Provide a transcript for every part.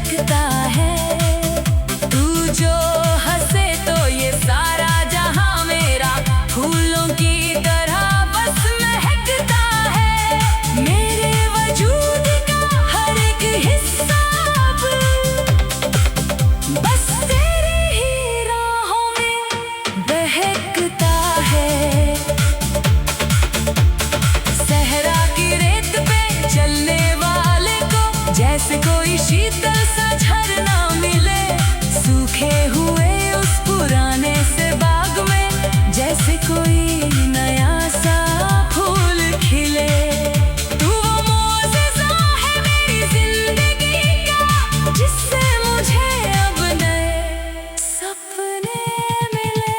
महकता है। तू जो हंसे तो ये सारा जहां मेरा फूलों की तरह बस महकता है। मेरे वजूद का हर एक हिस्सा अब बस तेरी ही राहों में बहकता है। सहरा की रेत पे चलने वाले को जैसे कोई शीतल सा झरना मिले। सूखे हुए उस पुराने से बाग में जैसे कोई नया सा फूल खिले। तू वो मोज़िज़ा है मेरी जिंदगी का, जिससे मुझे अब नए सपने मिले।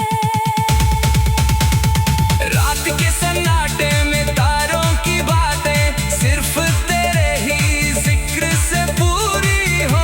रात के सन्नाटे में तारों की बातें सिर्फ तेरे ही जिक्र से पूरी हो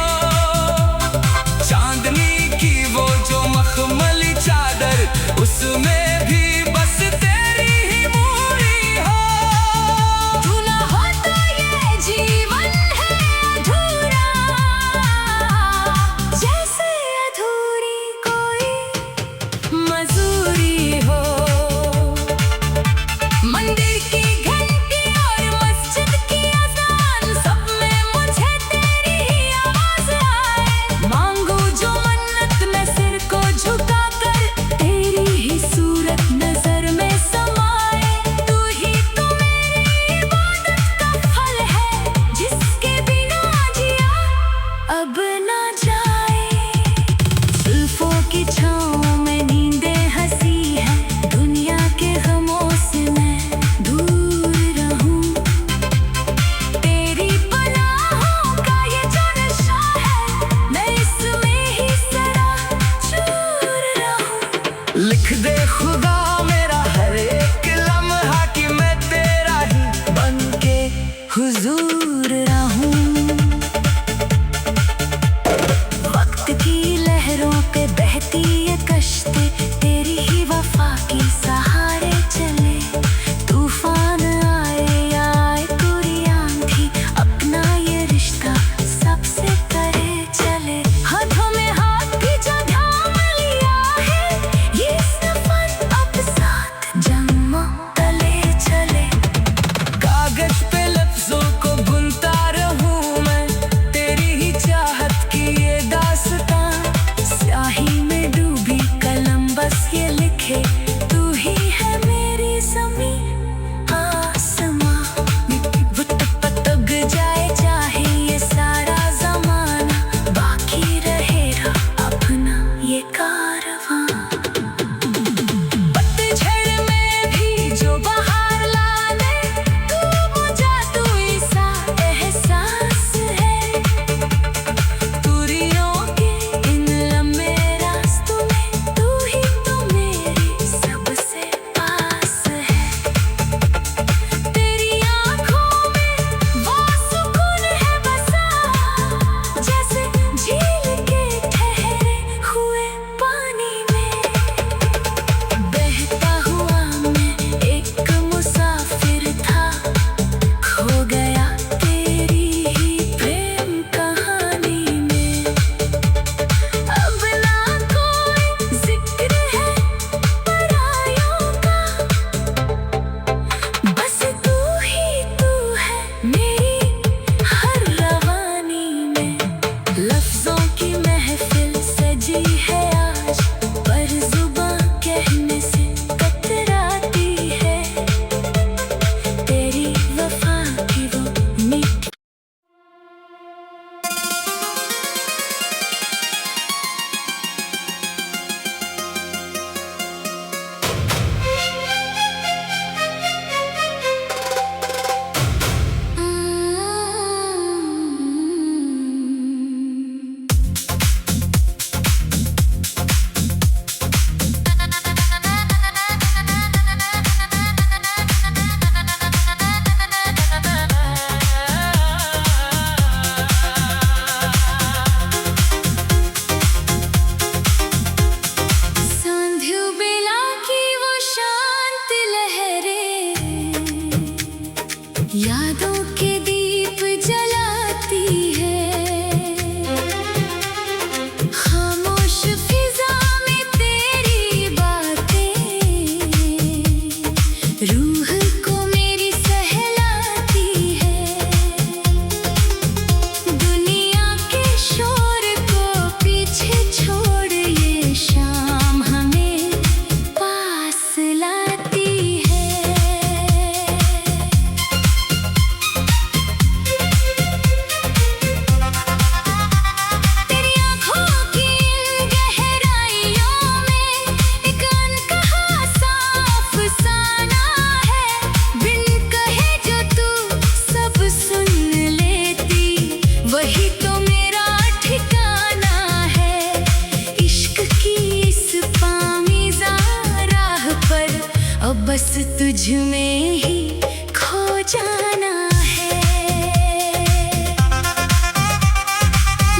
तुझ में ही खो जाना है।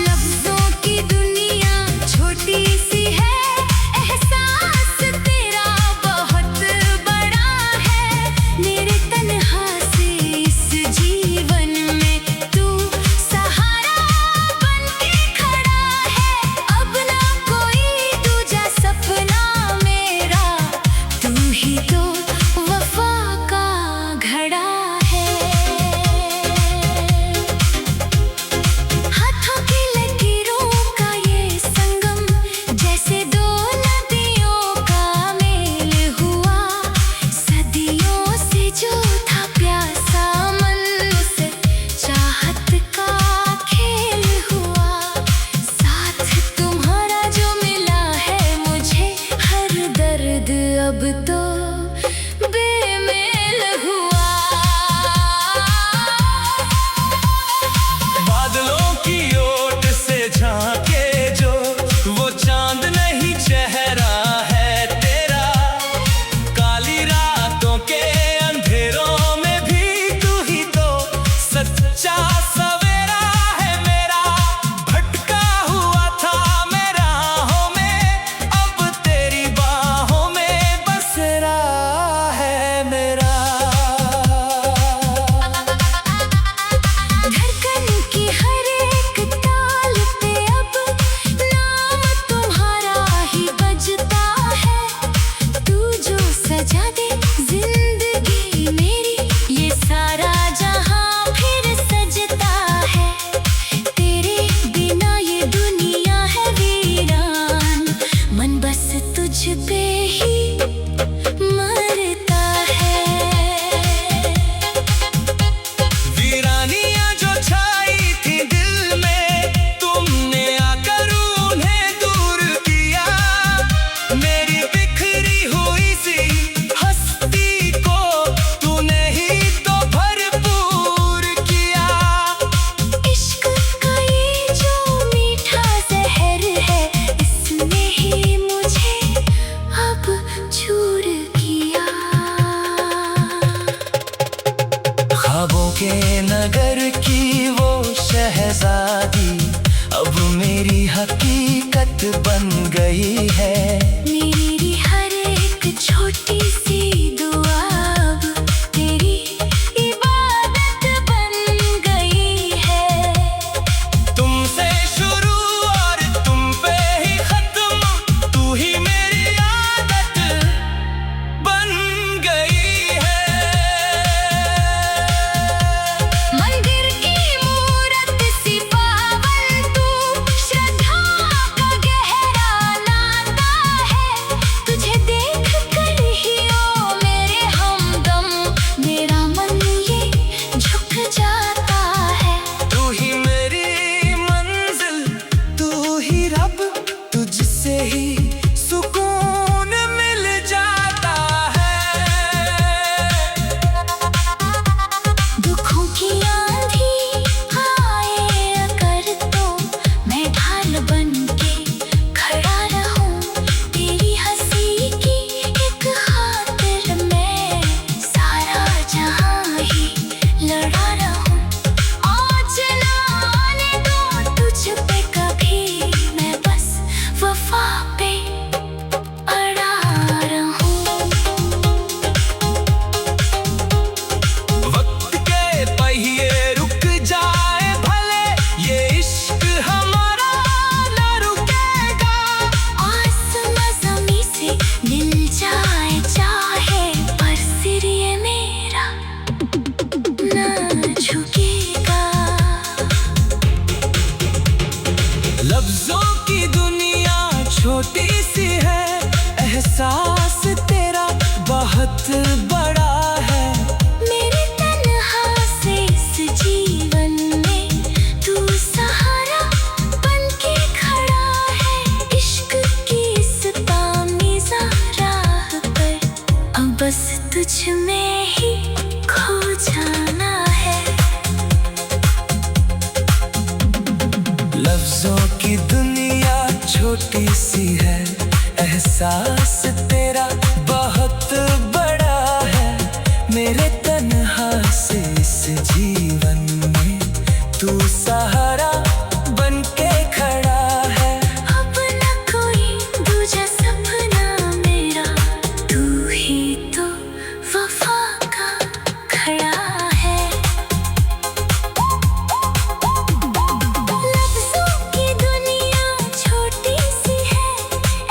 लफ्जों की दुनिया छोटी सी है, एहसास तेरा बहुत बड़ा है। मेरे तन्हा से इस जीवन में तू सहारा बन के खड़ा है। अब ना कोई दूजा सपना मेरा, तू ही तो वफा का घड़ा है। हाथों की लकीरों का ये संगम, जैसे दो नदियों का मेल हुआ। सदियों से जो था प्यासा मन, उसे चाहत का खेल हुआ। साथ तुम्हारा जो मिला है मुझे, हर दर्द अब तो बेमेल हुआ। बादलों की ओट से झांके जो वो चांद नहीं चेहरा है तेरा। काली रातों के अंधेरों में भी तू ही तो सच्चा सवेरा है मेरा। भटका हुआ था मैं राहों में, अब तेरी बाहों में बसेरा है मेरा। धड़कन की हर एक ताल पे अब नाम तुम्हारा ही बजता है। तू जो सजा दे जिंदगी मेरी, ये सारा जहां फिर सजता है। तेरे बिना ये दुनिया है वीरान, मन बस तुझ पे ही मरता है। वीरानियां जो छाई थी दिल में, तुमने आकर उन्हें दूर किया। मेरी बिखरी हुई सी हस्ती को तूने ही तो भरपूर किया। इश्क का ये जो मीठा जहर है, इसने ही मुझे अब चूर किया। ख्वाबों के नगर की वो शहजादी अब मेरी हकीकत बन गई है। मेरी हर एक छोटी सी दुआ अब तेरी इबादत बन गई है। तुमसे शुरू और तुम पे ही खत्म, तू ही मेरी आदत बन गई है। मंदिर की मूरत सी पावन तू, श्रद्धा का गहरा नाता है। तुझे देख कर ही ओ मेरे हमदम, मेरा मन ये झुक जाता है। तू ही मेरी मंजिल, तू ही रब, तुझसे ही सुकून मिल जाता है। दुखों की आंधी आए अगर तो मैं ढाल बन के खड़ा रहूं। तेरी हंसी की एक खातिर मैं सारा जहां ही लड़ा रहूं। आज ना आने दो तुझ पे कभी, मैं बस वफा पे अड़ा रहूं। वक्त के पहिए रुक जाए भले, ये इश्क हमारा न रुकेगा। आसमां ज़मीं से मिल जाए चाहे, पर सिर ये मेरा न झुकेगा। लफ्जों की दुनिया छोटी सी है, एहसास तेरा बहुत बड़ा है। मेरे तन्हा से इस जीवन में तू सहारा बन के खड़ा है। इश्क की इस तामीज़ा राह पर अब बस तुझ में ही खो जाना है। लफ्जों की दुनिया छोटी सी है, एहसास तेरा बहुत बड़ा है। जीवन में तू सहारा बन के खड़ा है। अब न कोई दूजा सपना मेरा, तू ही तो वफा का खड़ा है। लफ्जों की दुनिया छोटी सी है,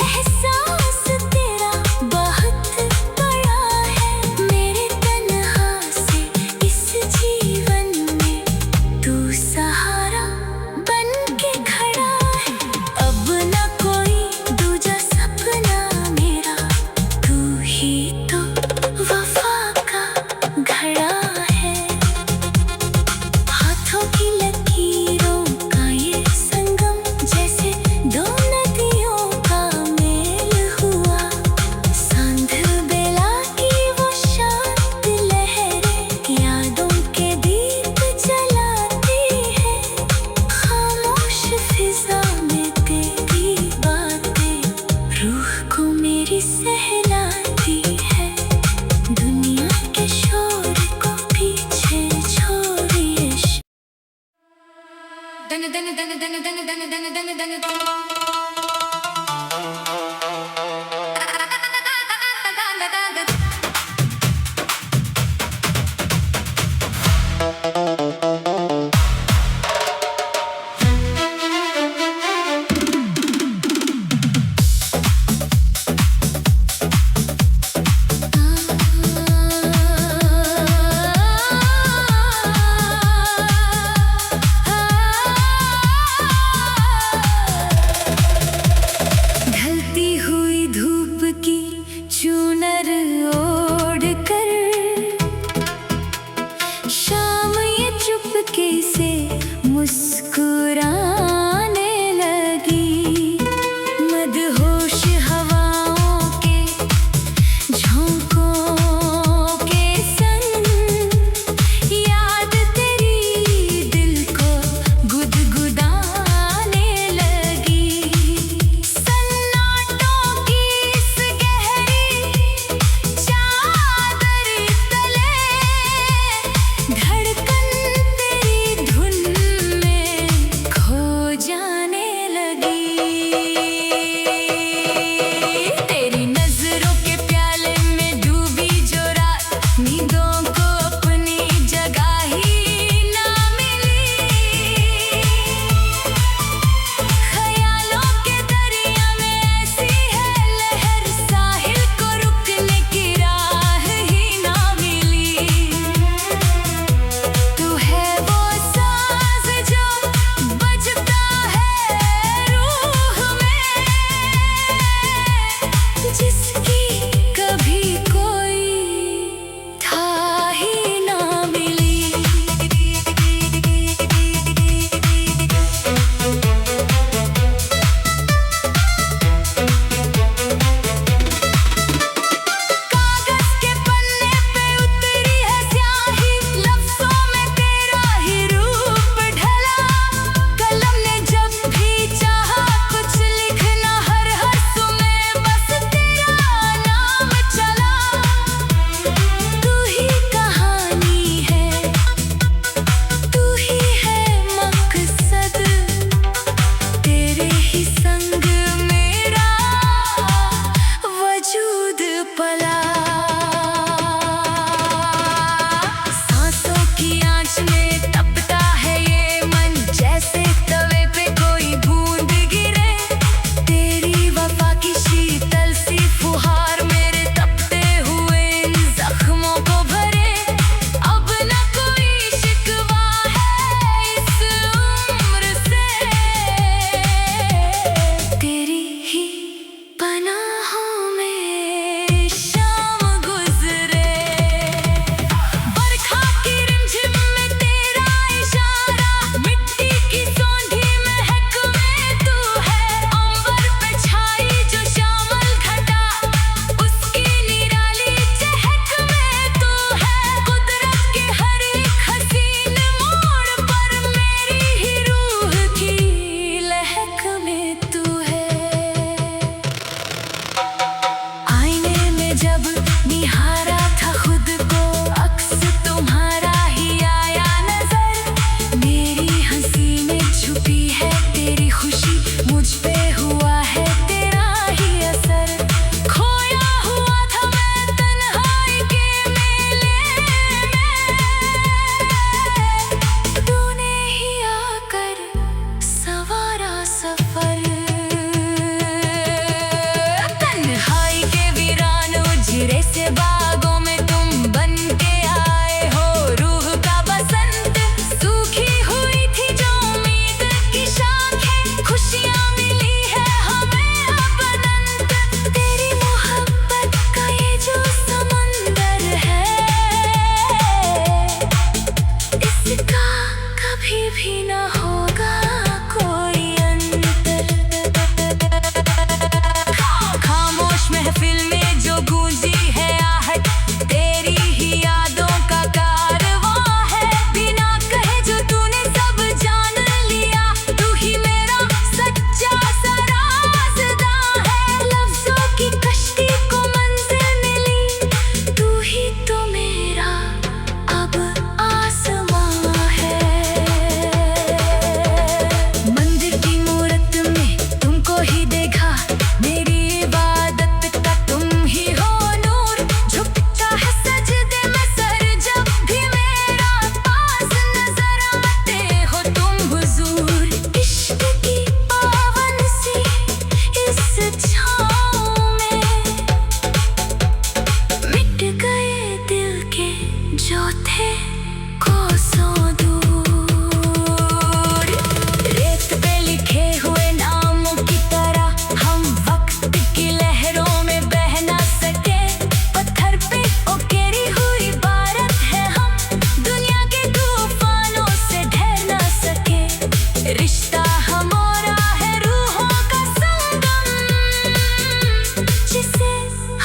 एहसास तेरा बहुत बड़ा है। मेरे तन्हा से इस जीवन में तू सहारा बन के खड़ा है। अब न कोई दूजा सपना मेरा, तू ही तो वफा का घड़ा है। हाथों की लकीरों का ये संगम, जैसे दो नदियों का मेल हुआ। सांध बेला की वो शांत लहरें यादों के दीप जलाती है। खामोश फिजा में तेरी बातें रूह को मेरी सहलाती है। दुनिया के शोर को पीछे छोड़िए। दन दन दन दन दन दन दन दन दन ढलती हुई धूप की चूनर ओढ़ कर, शाम ये चुपके से मुस्कुराने लगी। मदहोश हवाओं के झोंकों के संग याद तेरी दिल को गुदगुदाने लगी। सन्नाटों की इस गहरी चादर तले धड़कन तेरी धुन में भी न होगा कोई अंतर। खामोश महफिल में जो गूंजी है आहट, तेरी ही यादों का कारवां है। बिना कहे जो तूने सब जान लिया, तू ही मेरा सच्चा सा राज़दां है। लफ्ज़ों की कश्ती को मंज़िल मिली, तू ही तो मेरा अब आसमां है। मंदिर की मूरत में तुमको ही देखा, मेरी इबादत का तुम ही हो नूर। झुकता है सजदे में सर जब भी मेरा, पास नजर आते हो तुम हुजूर। इश्क की पावन सी इस छाँव में मिट गए दिल के जो थे कोसों दूर। रेत पे लिखे हुए नामों की तरह हम वक्त की लहरों में बह ना सके। पत्थर पे उकेरी हुई इबारत है हम, दुनिया के तूफानों से ढह ना सके। रिश्ता हमारा है रूहों का संगम, जिसे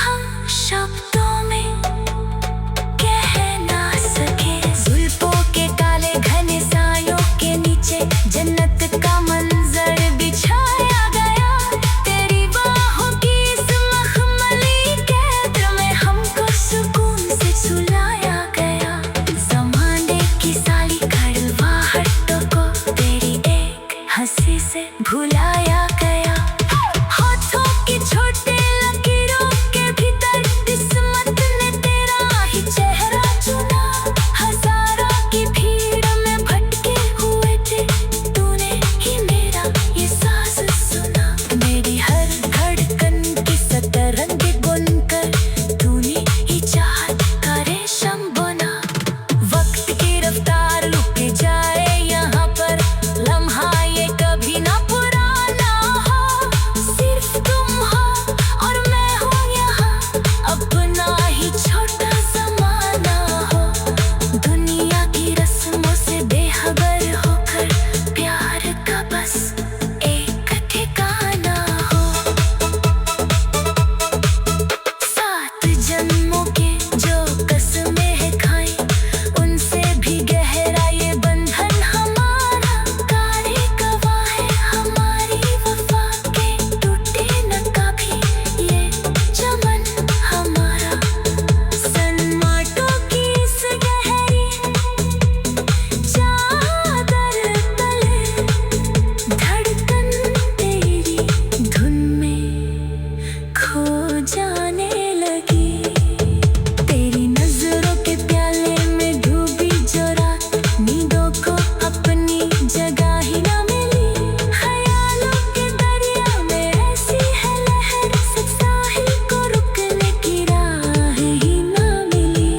हम शब्दों में कह ना सके। जुल्फों के काले घने सायों के नीचे जन्नत का मंजर बिछाया गया। तेरी बाहों की इस मखमली कैद में हमको सुकून से सुलाया गया। ज़माने की सारी कड़वाहटों को तेरी एक हंसी से भुलाया गया। हाथों की छोटी लकीरों के भीतर किस्मत ने तेरा ही चेहरा चुना। हजारों की भीड़ में भटके हुए थे, तूने ही मेरा ये साज़ सुना। मेरी हर धड़कन की सतरंग बुनकर तूने ही चाहत का रेशम बुना। वक्त की रफ्तार रुक जाए यहाँ पर, लम्हा ये कभी ना पुराना हो। सिर्फ तुम हो और मैं हूँ यहाँ, अपना ही छोटा ज़माना हो। दुनिया की रस्मों से बेखबर होकर प्यार का बस एक ठिकाना हो। 7 जन्मों के जो कसमें है खाई, उनसे भी गहरा ये बंधन हमारा। कारी गवाह है हमारी वफा के, टूटे न कभी ये चमन हमारा। सन्नाटों की इस गहरी चादर तले धड़कन तेरी धुन में खो जाने लगी। तेरी नजरों के प्याले में डूबी जो रात, नींदों को अपनी जगह ही ना मिली। ख्यालों के दरिया में ऐसी है लहर, साहिल को रुकने की राह ही ना मिली।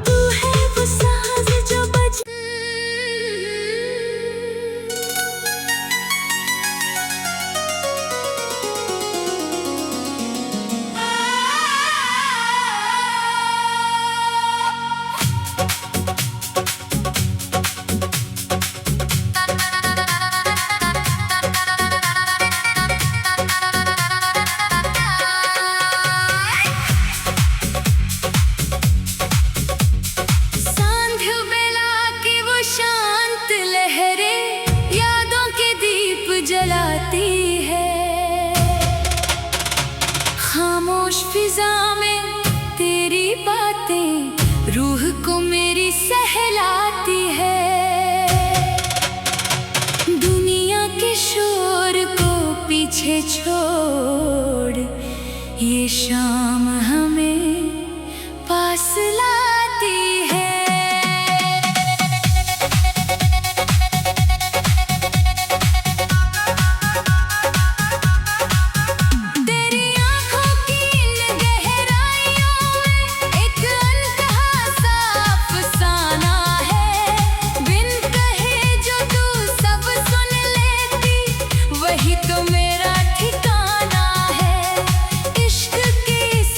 तू है वो साज़ जो बज सांध्य बेला की वो शांत लहरें यादों के दीप जलाती है। खामोश फिजा में तेरी बातें रूह को मेरी सहलाती है। दुनिया के शोर को पीछे छोड़ ये शाम हमें पास लाती है। तेरी आँखों की इन गहराइयों में एक अनकहा सा अफसाना है। बिन कहे जो तू सब सुन लेती, वही तो मेरा ठिकाना है। इश्क की इस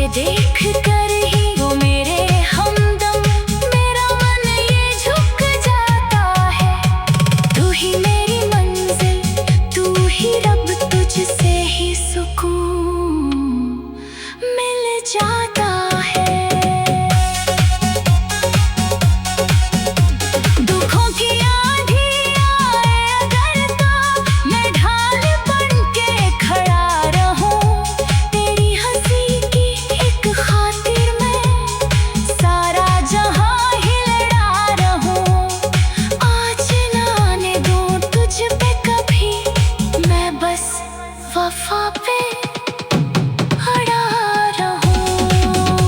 तुझे देख कर ही वो मेरे हमदम, मेरा मन ये झुक जाता है। तू ही मेरी मंजिल, तू ही रब, तुझसे ही सुकून मिल जाता है। दुखों की आंधी आए अगर तो मैं ढाल बन के खड़ा रहूं। तेरी हंसी की एक खातिर मैं सारा जहां ही लड़ा रहूं। आज ना आने दूं तुझ पे कभी, मैं बस वफा पे अड़ा रहूं।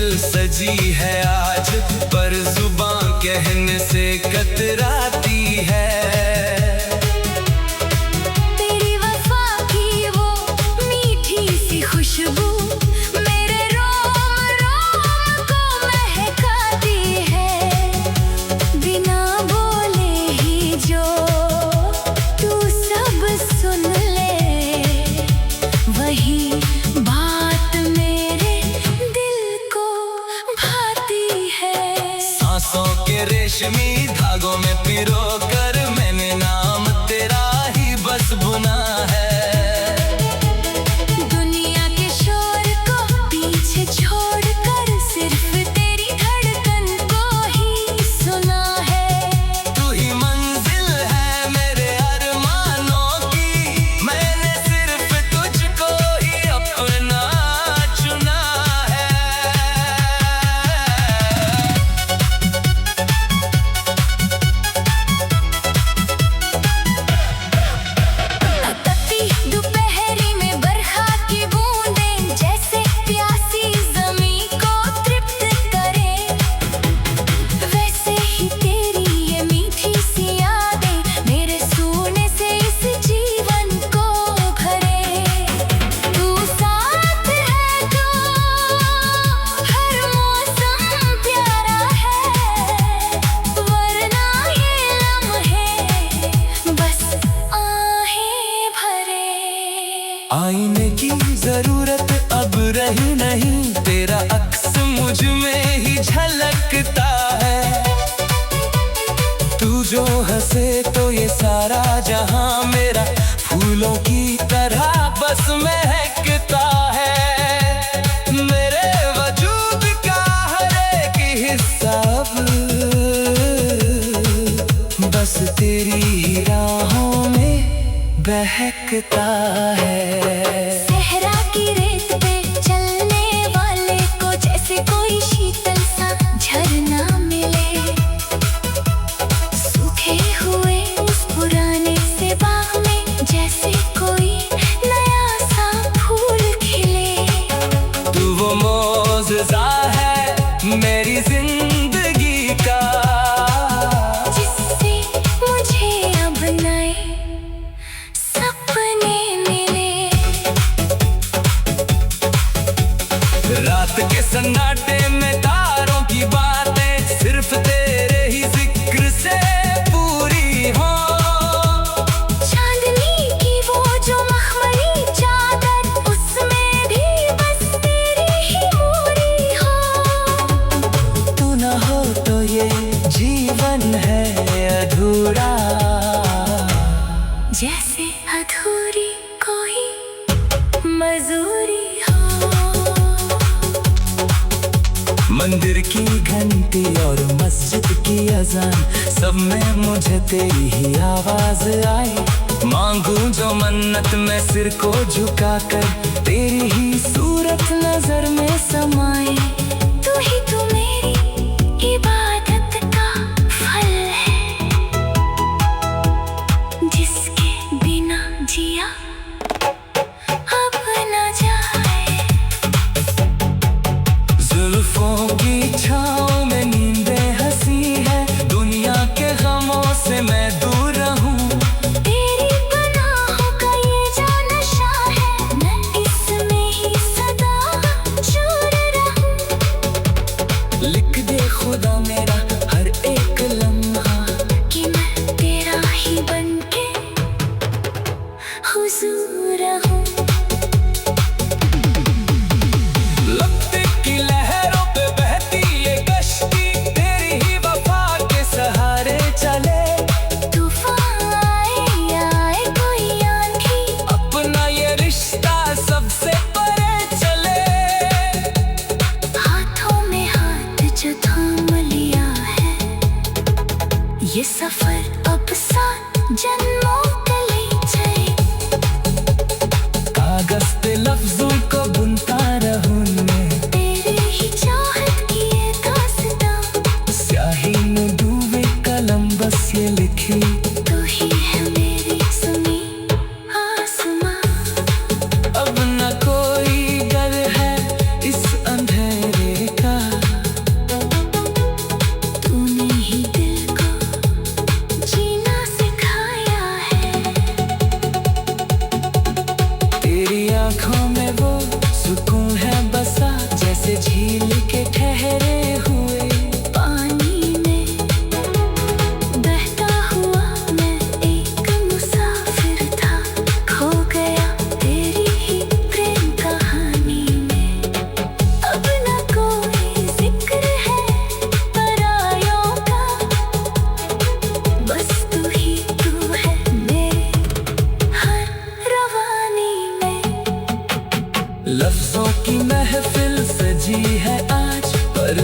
दिल सजी है आज, पर जुबां कहने से कतराती है। तेरी वफा की वो मीठी सी खुशबू मेरे रोम रोम को महकाती है। बिना बोले ही जो तू सब सुन ले, वही बात मेरे दिल को भाती है। सांसों के रेशमी धागों में पिरो कर मैंने नाम तेरा ही बस बुना है। दुनिया के शोर को पीछे छोड़कर सिर्फ तेरी धड़कन को ही सुना है। तू ही मंजिल है मेरे अरमानों की, मैंने सिर्फ तुझको ही अपना चुना है। तपती दोपहरी में बरखा की बूंदें जैसे प्यासी ज़मीं को तृप्त करें, वैसे ही तेरी ये मीठी सी यादें मेरे सूने से इस जीवन को भरे। तू साथ है तो हर मौसम प्यारा है, वरना ये लम्हे बस आहें भरे। आईने की जरूरत अब रही नहीं, तेरा अक्स मुझ में ही झलकता है। तू जो हंसे तो ये सारा जहां मेरा फूलों की तरह बस महकता है। मेरे वजूद का हर एक हिस्सा अब बस तेरी ही राहों में बहकता है। सहरा की रेत पे चलने वाले को जैसे कोई शीतल सा झरना मिले, सूखे हुए उस पुराने से बाग में जैसे कोई नया सा फूल खिले। तू वो मौजज़ा है मेरी जिंदगी का, जिससे मुझे अब नए सपने मिले। रात के सन्नाटे में तारों की बातें सिर्फ तेरे ही जिक्र से पूरी हो। चांदनी की वो जो मखमली चादर, उसमें भी बस तेरी ही मूरी हो। तू न हो तो ये जीवन है अधूरा, जैसे अधूरी कोई मजूरी हो। मंदिर की घंटी और मस्जिद की अजान, सब में मुझे तेरी ही आवाज आई। मांगू जो मन्नत में सिर को झुकाकर, तेरी ही सूरत नजर में समाए। तू मेरी इबादत का फल है, जिसके बिना जिया अब न जाए। जुल्फों की छाँव में नींदें हंसी है, दुनिया के गमों से मैं दूर रहूं। तेरी पनाहों का ये जो नशा है, मैं इसमें ही सदा चूर रहूं। लिख दे खुदा मेरा हर एक लम्हा, कि मैं तेरा ही बनके हुजूर रहूं। लगते की लहरों पे बहती ये कश्ती, तेरी ही वफा के सहारे चले। तूफान आए कोई आंधी, अपना ये रिश्ता सबसे परे चले। हाथों में हाथ जो थाम लिया है, ये सफर अब 7 जन्मों का ले जाए। कागज पे लफ्जों को बुनता रहूं मैं, तेरे ही चाहत की ये दास्तां, स्याही में डूबे कलम बस ये लिखी। तू ही है मेरी सुनी आसमां। अब न कोई डर है इस अंधेरे का, झील के ठहरे हुए पानी में बहता हुआ मैं एक मुसाफिर था, खो गया तेरी ही प्रेम कहानी में। अब न कोई जिक्र है परायों का, बस तू ही तू है मेरे हर रवानी में। लफ्जों की महफिल सजी है आज, पर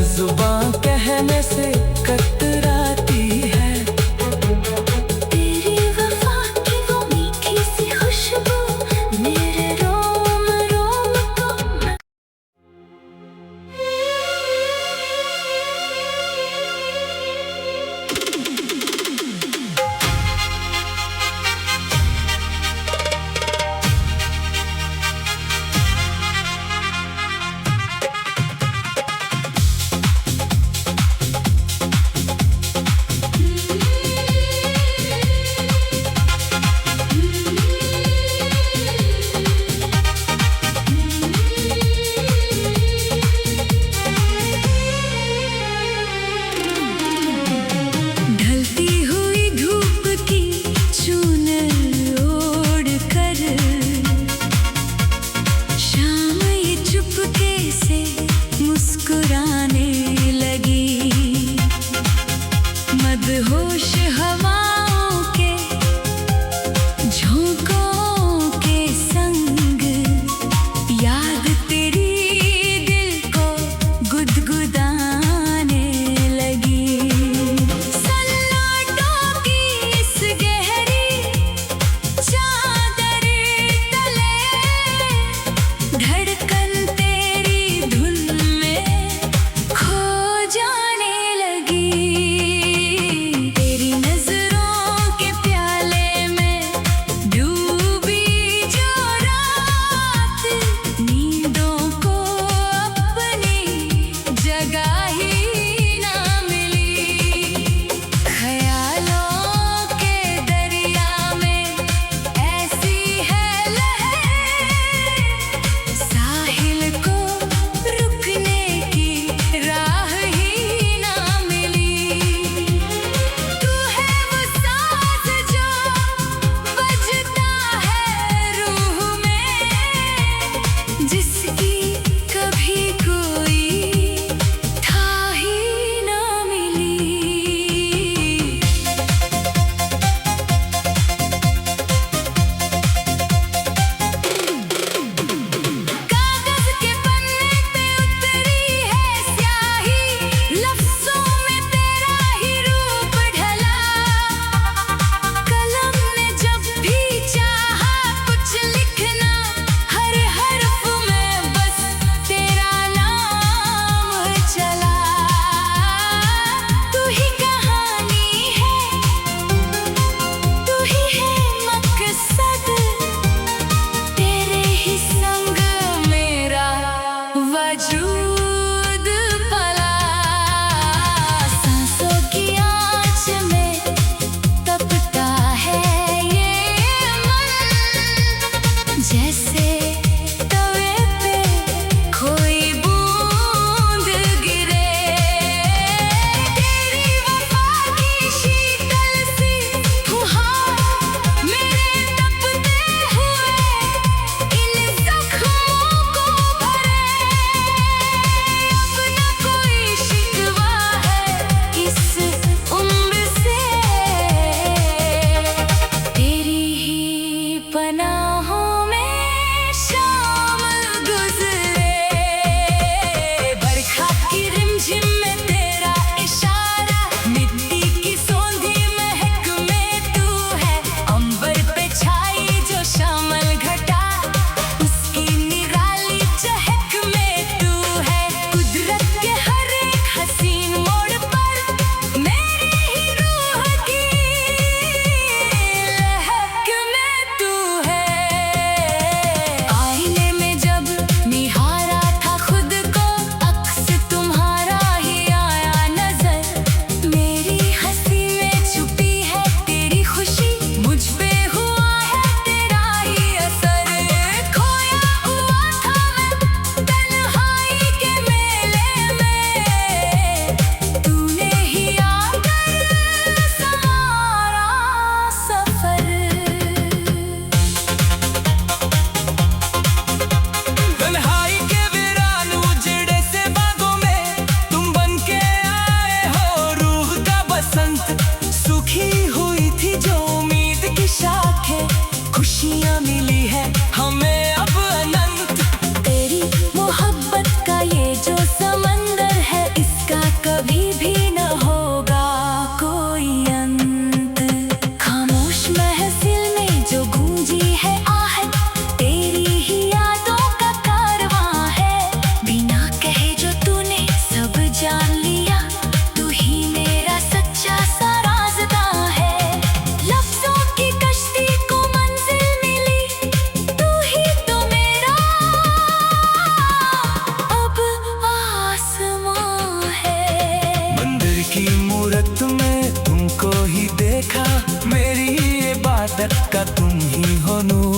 की मूरत में तुमको ही देखा, मेरी इबादत का तुम ही हो नूर।